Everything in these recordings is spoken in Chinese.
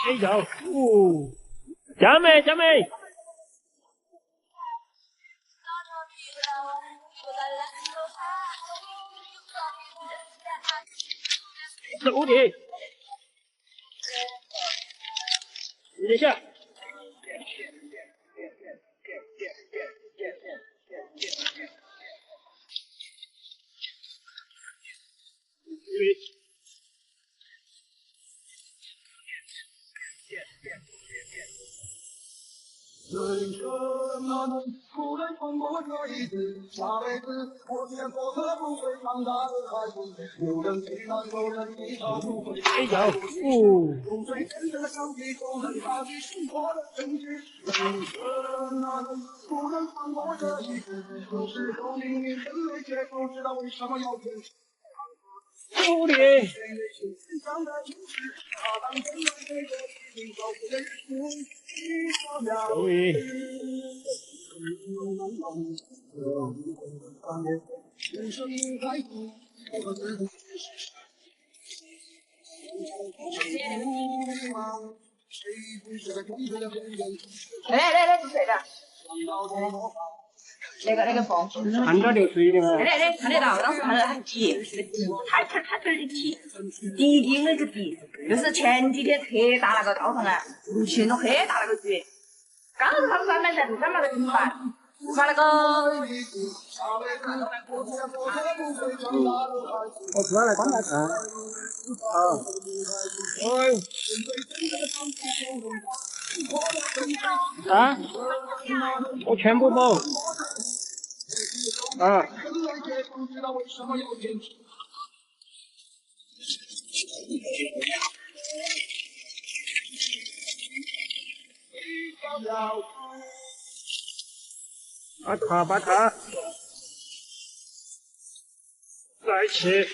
哎呦，哦，江妹，江妹，走你，等一下。人生啊，不能错过这一次，下辈子我愿做个不会长大的孩子。有人陪伴，有人一条不会哎呦，哦，用最真诚的相遇，都能发起生活的真挚。人生啊，不能错过这一次，有时候明明人类却不知道为什么要坚持。走你，走你。来，不睡的。那个风，看到就睡的嘛。来，看得到，当时看到很急，他这里起，滴滴那个滴，就是前几天特大那个高峰啊，入去那种很大那个雨，刚好他们专门在路上那个停盘，把那个。我出来帮他看。好。哎。啊？我全部包。啊。把它，再去。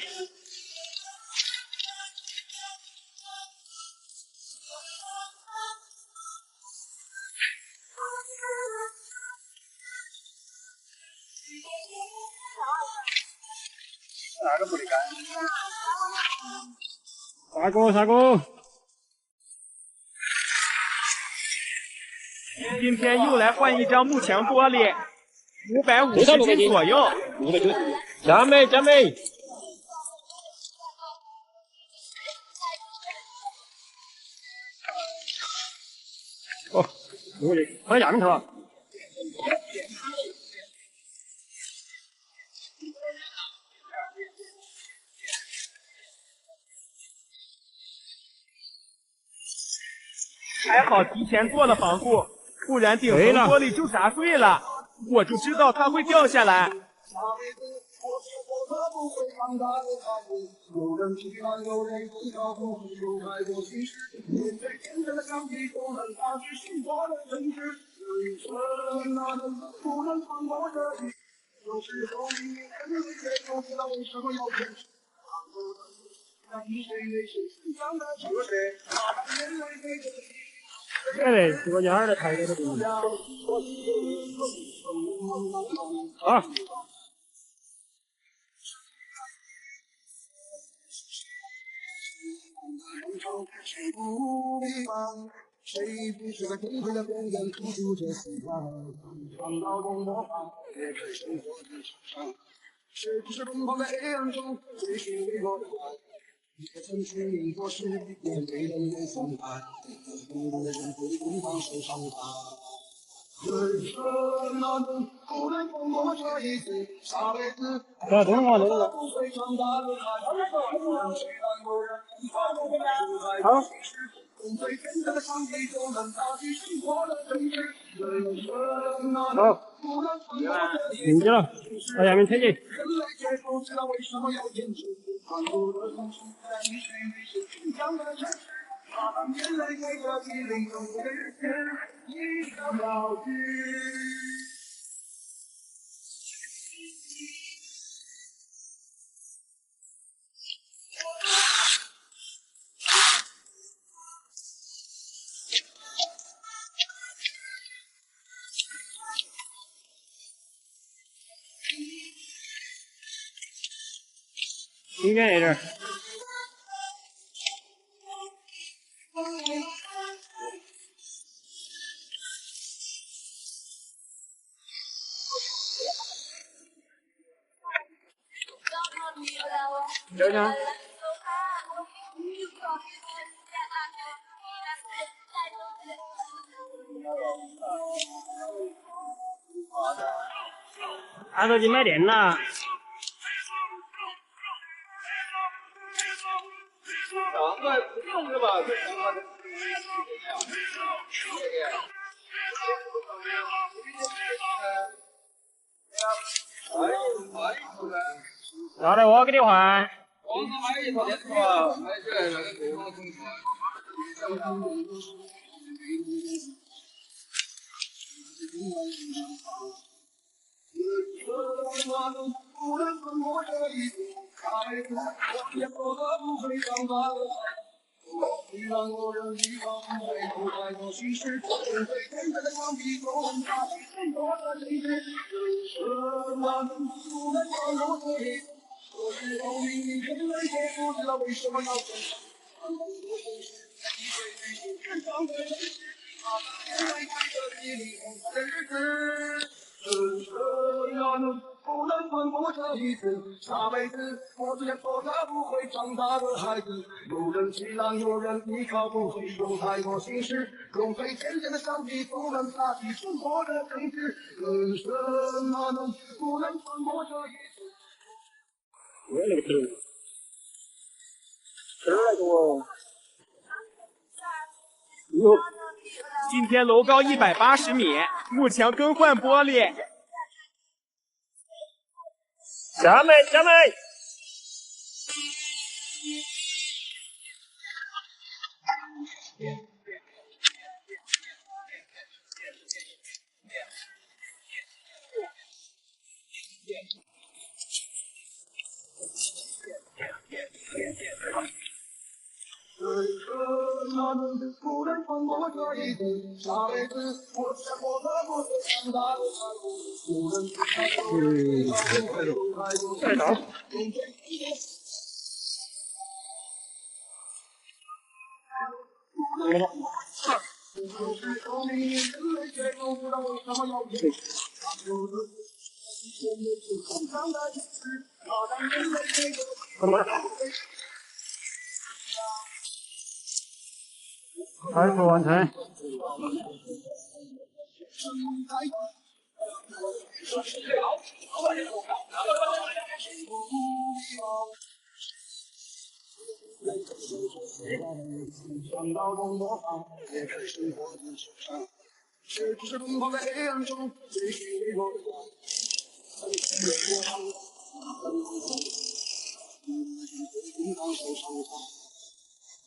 啥都不得干。啥个？今天又来换一张幕墙玻璃，550斤左右。江妹。哦，放在下面头啊。还好提前做了防护，不然顶层玻璃就砸碎了，我就知道它会掉下来。哎，这个伢儿的抬着的东西。啊。谁不是个真正的工人，付出着死亡，创造中模仿，也在生活的场上。谁不是奔跑在黑暗中，追寻微弱的光？也曾经历过失，面对人类风寒，不同的人会疯狂受伤害。人生啊，不能错过这一次，下辈子等会儿。不会长大的孩子。好。用最真诚的相遇，就能发起生活的真挚。人生啊，好。不能错过这一次。停机了，把下面推进。人类却不知道为什么要坚持，漫步的同时，在你心里是成长的城市。他们眼泪给着激励，中的日子，一条条鱼。离远一点。聊讲。他都去买电了。上来不用是吧？要得，我给你换。我买一套电视吧，买起来那个对方同学。不能分我这一次，孩子，我也做个不会长大的孩子。你让我让你让我回头太多心事，面对天在的墙壁，都能打起更多的心事。什么不能放我这一次？我知道命运很危险，不知道为什么要这样。更长的人世，他们来开着你离开的日子。不能分我这一次，下辈子我只想做个不会长大的孩子。有人气囊，有人依靠，不会有太多心事。用最简单的上帝不能打击生活的真挚。人什么能不能分我这一次？我那个头，这儿来个。哟。今天楼高180米，幕墙更换玻璃。下面。不能放过这一次，下辈子我想过个不会长大的孩子。不能再找。开始完成。想到中国方，也可以生活在手上。谁不是奔跑在黑暗中追寻微弱的光？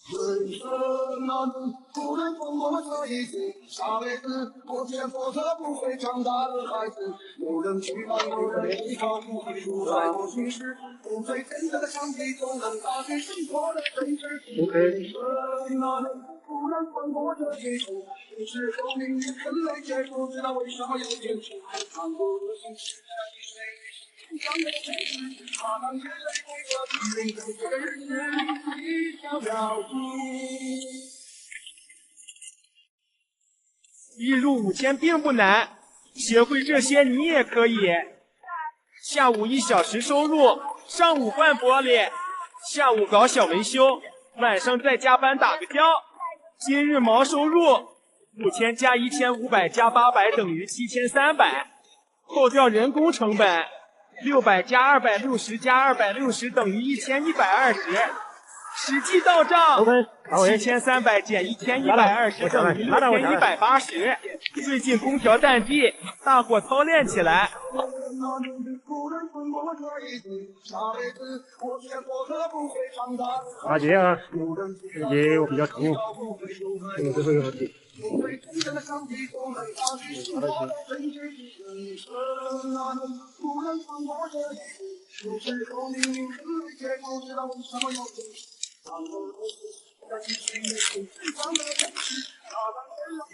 人生啊，不能放过这一次，下辈子我只想做个不会长大的孩子。有人去帮，有人依靠，不会有太多心事。用最简单的上帝都能打击生活的真挚。人生啊，不能放过这一次，有时候命运很累却不知道为什么要坚持。看过的心事，长的城市，他让眼泪为我淋湿的日子，一条条路。一入5000并不难，学会这些你也可以。下午1小时收入，上午换玻璃，下午搞小维修，晚上再加班打个胶。今日毛收入5000加1500加800等于7300，扣掉人工成本600加260加260等于1120，实际到账7300减1120等于6180。最近空调淡季，大伙操练起来。阿杰啊，阿杰我比较疼，这会有问题。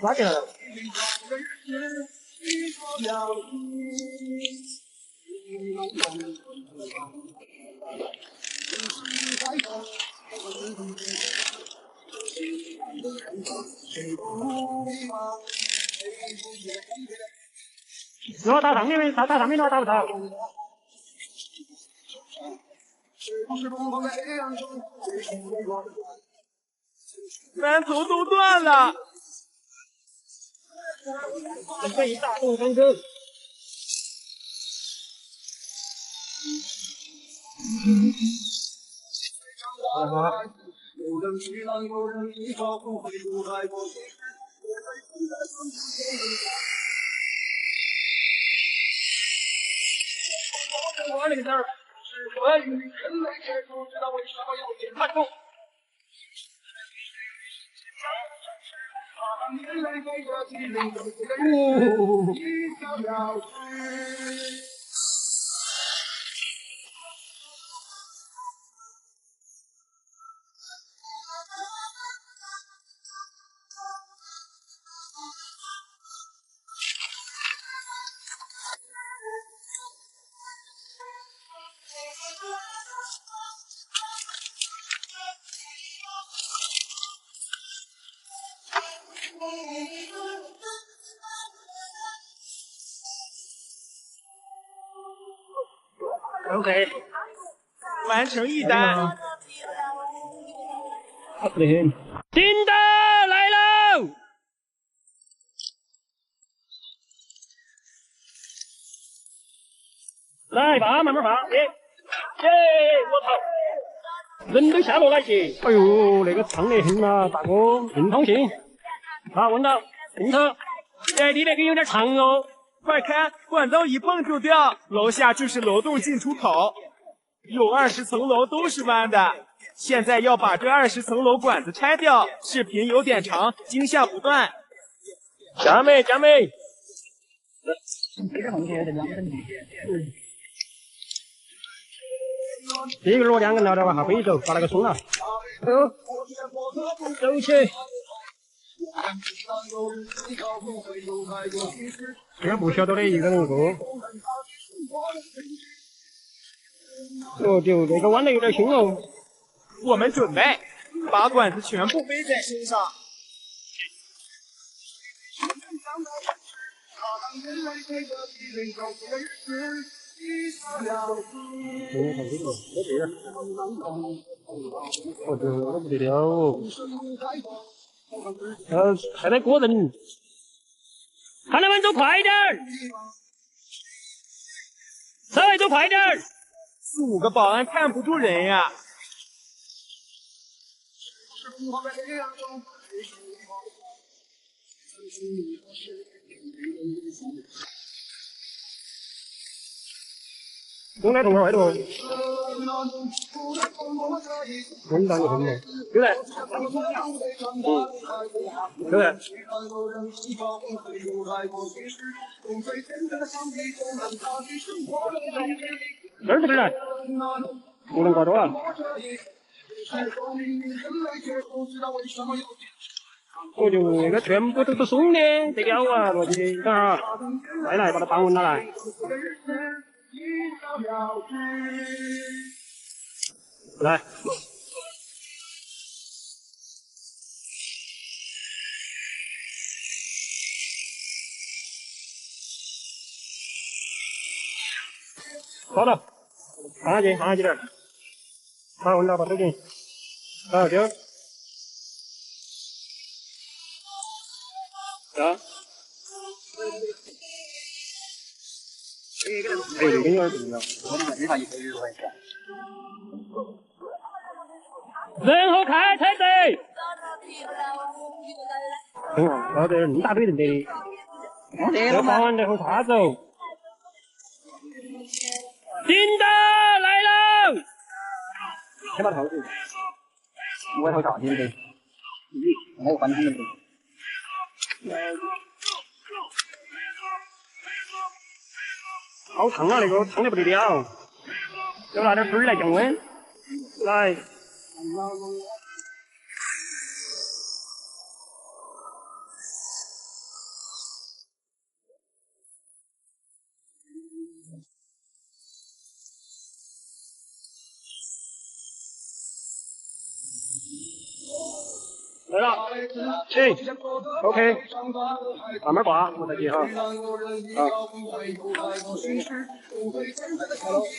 哪去了？如果打上面的，打上面的话打不到。三头都断了。准备大动干戈。好。有人去浪，有人一朝不会不来过。我那个字儿是关于人类接触，知道为什么要点看重。人类给这机灵的人一条条去。OK， 完成一单。好的很。叮当来喽！来吧，慢慢放。耶，我操！人都下落来些。哎呦，那个长得很啊，大哥，硬通信。好，问到，停车。哎，你那个有点长哦。快看，管道一碰就掉，楼下就是楼洞进出口，有20层楼都是弯的。现在要把这20层楼管子拆掉，视频有点长，惊吓不断。加美。这个螺2根了的话，还可以走，把那个松了。走起。这不晓得的一个人一个。哦，就这个弯的有点凶哦。我们准备把管子全部背在身上。哦，这个不得了哦。还得过人，看他们走快点儿，稍微走快点儿。4、5个保安看不住人呀。公来同块外头，混蛋就混嘛，对不对？对不对？这儿这边来，不能挂多了。我就那个全部都是松的，得了啊！我的，等下啊，再来把它绑稳了来。来，好了，放下去点儿，好，稳了，把手紧，好，丢，啊。哎，这个有点重要。然后开车子。等下，老子那么大堆人的，这保安在后叉走。叮当来喽！先把头子。我头啥听的？我换听的。好烫啊！那个烫得不得了，要拿点水来降温。来，来了，行 ，OK， 慢慢挂，我再接哈。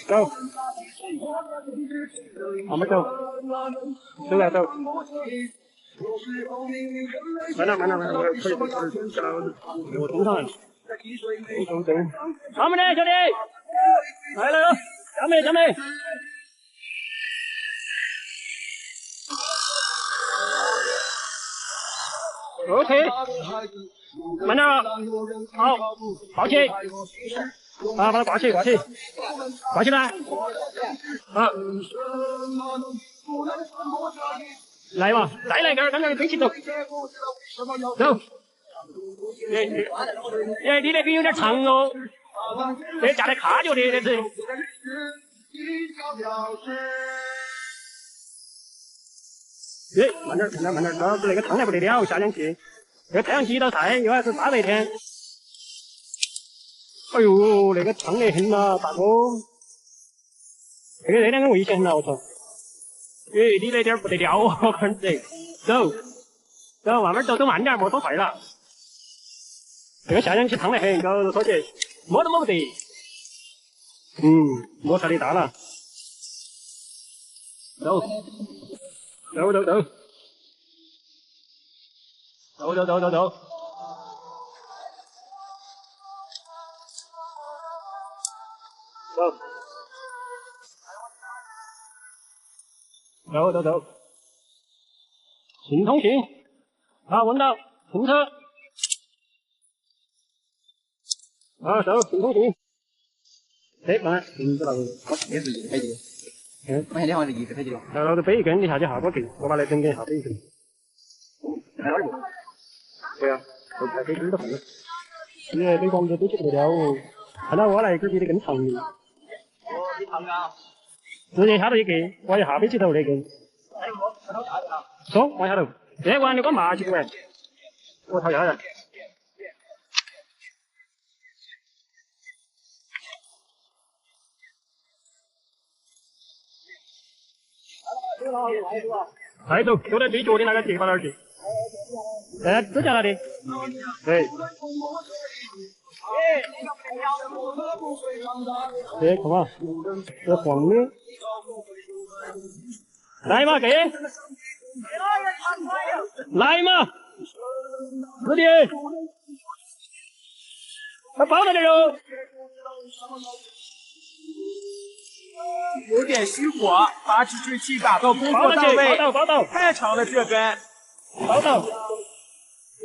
走，慢慢走，走来走。慢点，可以，给我冲上来。走，他们呢，兄弟，来了，下面。OK， 慢点，好，抱起，把它挂起来，好，来吧，再来根，刚刚飞起走，你那边有点长哦，这架得卡脚的这是。慢点，老子那个汤还不得了，下两期，这个太阳起到晒，又还是大热天。哎呦，那个烫得很呐，大哥，这个热量跟危险很呐，我操！你那点不得了哦，看子，走，慢慢走慢点，莫走快了。这个下氧气烫得很，高说起，摸都摸不得。摩擦力大了。走。走，新通行，啊，闻到，停车，啊，走，新通行，慢，知道也是100几个，我现在好像是100几个。老子背一根，你下去下多给，我把那整根下背一根。对啊，后排背根都换了。你背光子背起不得了哦，看到我那一根比你更长。你长啊？直接下头一根，往下背起头那根。说往下头，这玩你管嘛去不完？我掏下来。快走，就在对角的那个地方那儿去。指甲那里。对。看嘛，这黄的。来嘛，给。来嘛，师弟，包到点哟。有点虚火，把制水器打到工作单位。报道，太长了这根。报道，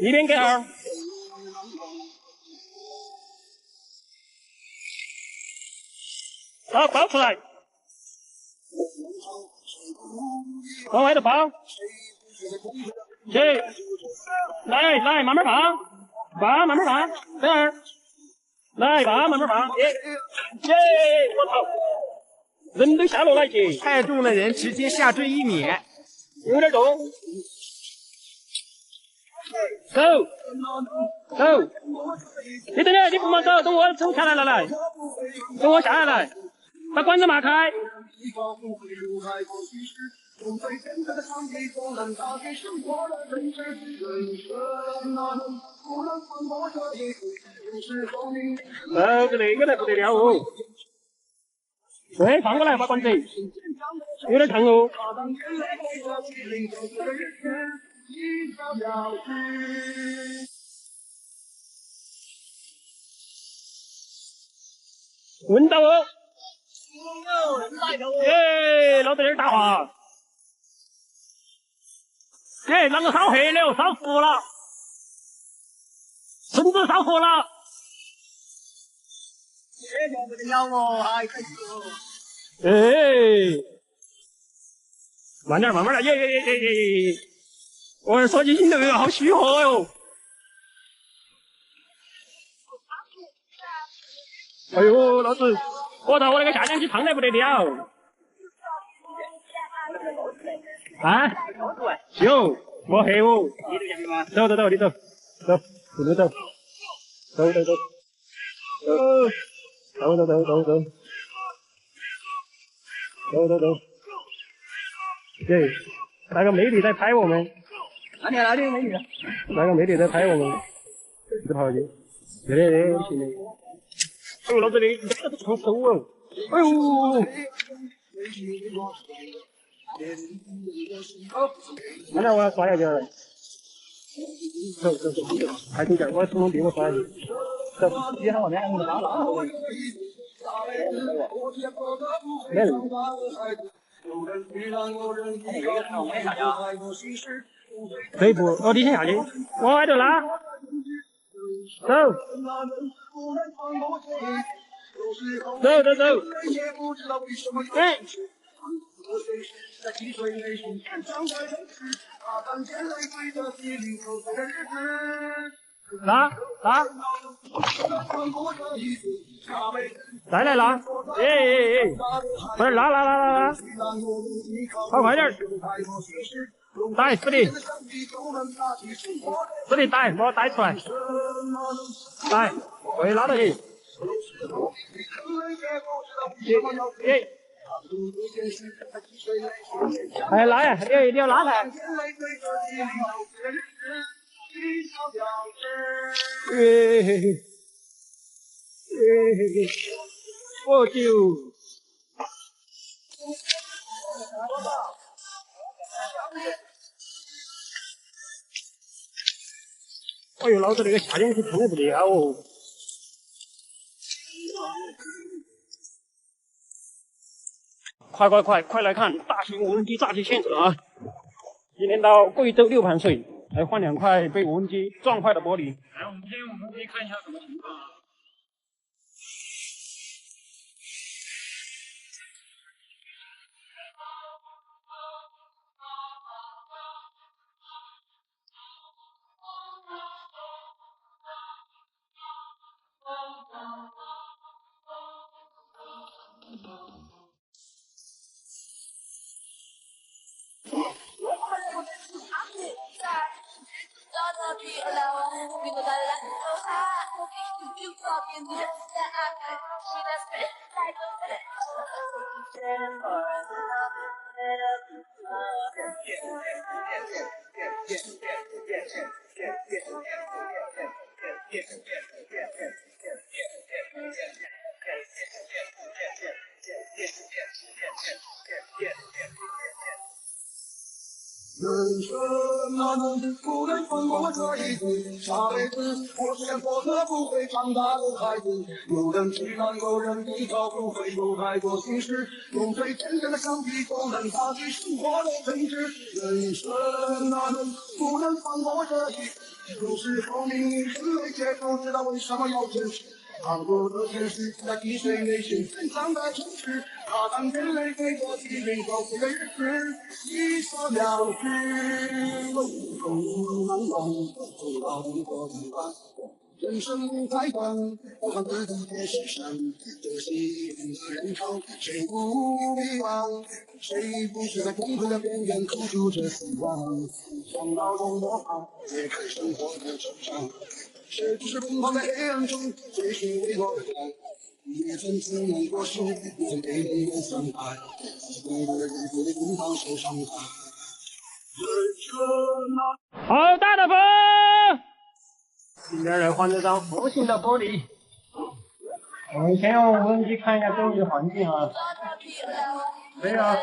一边给2。好，包出来。往外头包。去，来，慢慢放，慢慢放，等会儿。来吧，慢慢放。我操！人都下落了去，太重的人直接下坠1米，有点重。走，你等等，你不忙走，等我走下来了来，等我下来，把管子码开。这那个才不得了哦。对，放过来，把管子，有点长哦。闻到哦。老子这儿大话。啷个烧黑了，烧糊了，绳子烧糊了。这就不得了哦，还可以慢点，慢慢来，我说起心头好虚火哟。哎呦，老子，我操，我那个下降气烫得不得了。啊？有，我黑哦。走，你走，一路走。走。对，那个妹妹在拍我们。那天那里美女，那个妹弟在拍我们，自跑去，对，行的。哎呦，老子的，这个长手哦！哎呦！慢点，我要刷下去了。走，快点点，我从逼我刷下去。走，你看我那样子拉拉。没人。这一步，哦，你先下去，往外头拉。走，哎。拉，再来拉，快点拉，跑快点，带死你，带，把我带出来，来，可以拉到起，还拉呀，你一定要拉噻。我就。哎呦，老子那个下降去痛得不得了哦！快来看大型无人机炸机现场啊！今天到贵州六盘水来换2块被无人机撞坏的玻璃。来，我们可以看一下什么情况啊？人生啊，不能放过这一次，下辈子我是活得不会长大的孩子。有人吃饭，有人低头，不会有太多心事，用最简单的橡皮就能打起生活的真挚。人生啊，不能放过这一次，有时候明明是没结束，知道为什么要坚持。看过的现实在击碎内心坚强的城市，他当眼泪给我体力走过的日子，一所了之。人生太短，不管自己也是神，这些人潮谁不迷茫？谁不是在崩溃的边缘苦楚着死亡？想到容我好，解开生活的惆怅。谁不是奔跑在黑暗中追寻微弱的光？一寸滋润过手，一寸给你的伤害，孤独的日子里经常受伤害。好大的风！今天来换这张弧形的玻璃。我们先用无人机看一下周围的环境啊。对啊。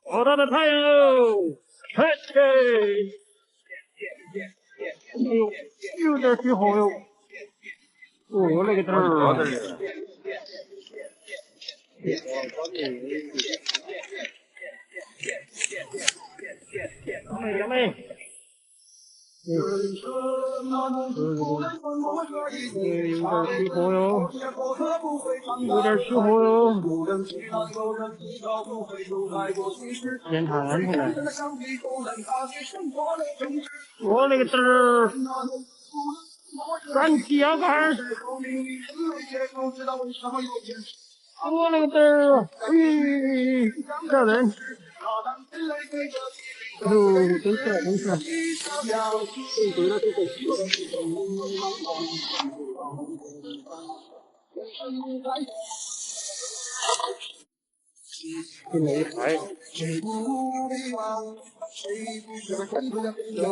好大的太阳哦！嘿嘿。有点虚火哟。哦，那个灯儿。小妹，有点虚火哟，有点虚火哟，检查安全了。我那个灯儿3级摇杆，我那个灯儿，吓人。哦，真是。对了。进来一排。有，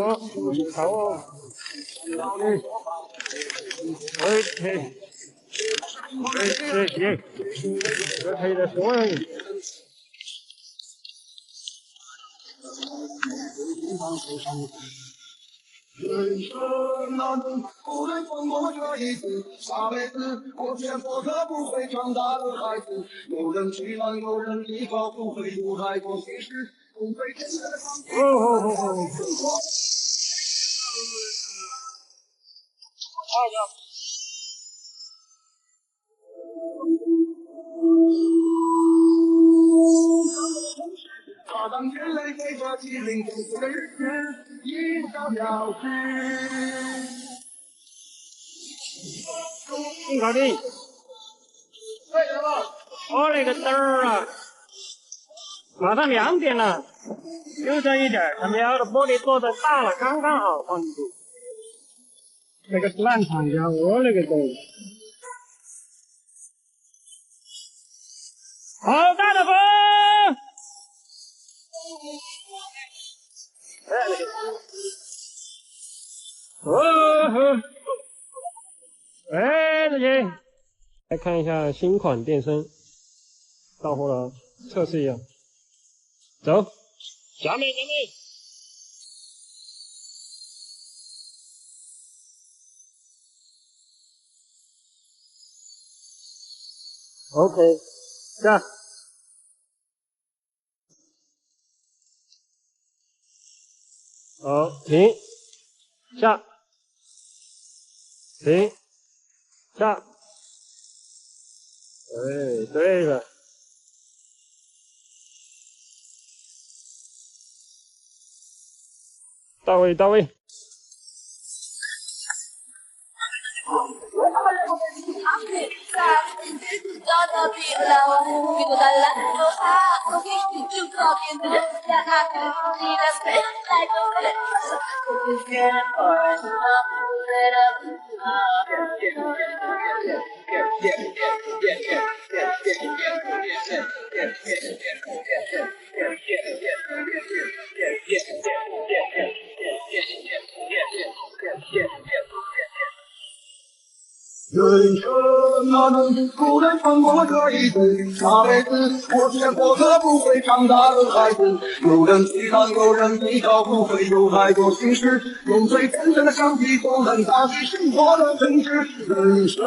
好哦。OK。行，这可以的，所有人。人生那能不能放过这一次？下辈子我见过个不会长大的孩子。有人去浪，有人依靠，不会有太多心事。不会真的他当天来给这机灵公司的日子一笑了之。搞定。我勒个嘚儿啊！马上2点了，纠正一点，他喵的玻璃做的大了，刚刚好放进去。那个烂厂家，我勒个东！好大的风！哎，这些，来看一下新款电声，到货了，测试一下。走，下面。OK， 下。好，停，下，停，下。哎，对了。到位。人生哪能不能放过这一次？下辈子我见过个不会长大的孩子。有人期待，有人比较，不会有太多心事。用最真诚的相机，都能打击生活的真挚。人生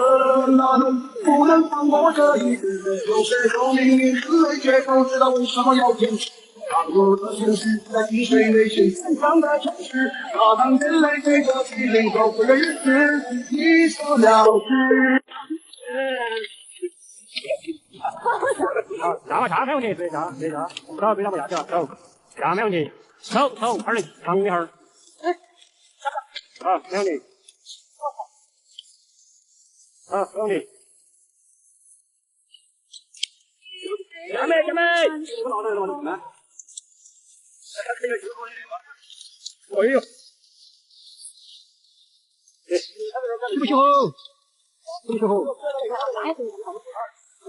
哪能不能放过这一次？有些时候明明是累，却不知道为什么要坚持。看我的现实，在积水内心成长的城市，他当人类对着麒麟走过的日子，一笑了之。好，查没问题，别查，走，别查不下去了，走，查没问题，走，快点，躺一会儿。好，没问题。好，没问题。前面，来。哎呦！不修好。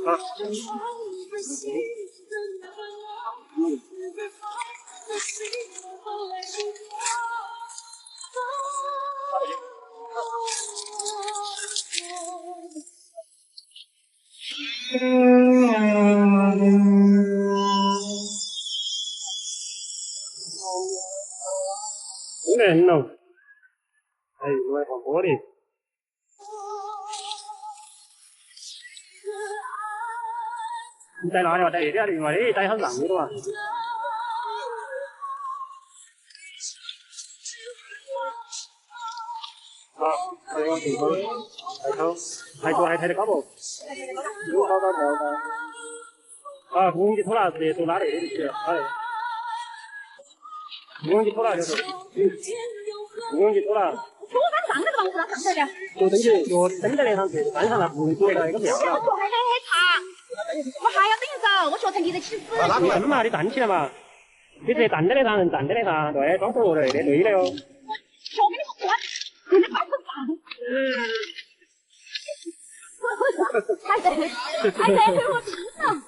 啊。好难弄。哎，我还放玻璃。你在哪里啊？在这里啊？另外的在很上面的嘛。好，这个地方抬头还抬得高不？有高。啊，不用去拖拉，直接走哪里就去了，哪里？不用去拖拉就是，不用去拖拉。我刚上那个房子上去了。就登在那上去，山上那不坐到那个庙了。我还长，我还要等一会，我学成立得起死。你站嘛，你站起来嘛，你直接站在那上，人站在那上，对，装活的，那对的哟。我跟你说，真的快很长。还在，我听了。